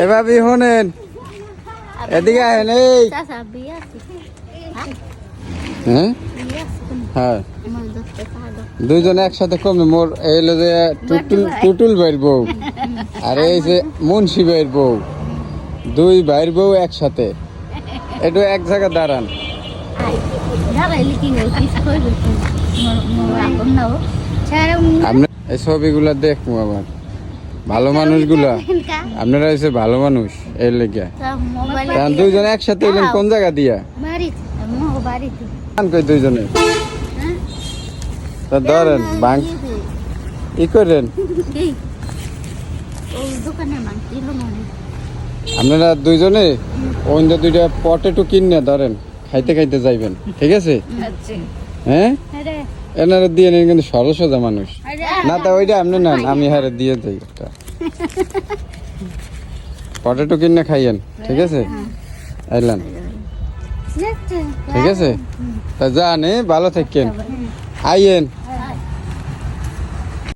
এভাবে শোনেন, এদিকে আহেন। এই হ্যাঁ হ্যাঁ, দুইজনে একসাথে কমে মোর এইলো যে টুটুল ভাইয়ের বউ আর এই যে মুন্সি ভাইয়ের বউ, দুই ভাইয়ের বউ একসাথে। একটু এক জায়গায় দাঁড়ান। এই ছবিগুলা দেখবো আবার, ভালো মানুষগুলা আপনারা হচ্ছে ভালো মানুষ এর লেগে। দুইজনে একসাথে এলেন কোন জায়গা দিয়া? দুইজনে ধরেন বাং ই করেন। আপনারা দুইজনে অন্য দুইটা পটেটো কিনে ধরেন, খাইতে খাইতে যাইবেন, ঠিক আছে? হ্যাঁ, এনারা দিয়ে নেন কিন্তু সরল সোজা মানুষ না, তা ওইটা আপনি নেন, আমি হারে দিয়ে যাই একটা পটেটো কিনে খাইয়েন, ঠিক আছে? আইলাম, ঠিক আছে? তা যান, ভালো থাকেন, আইয়েন।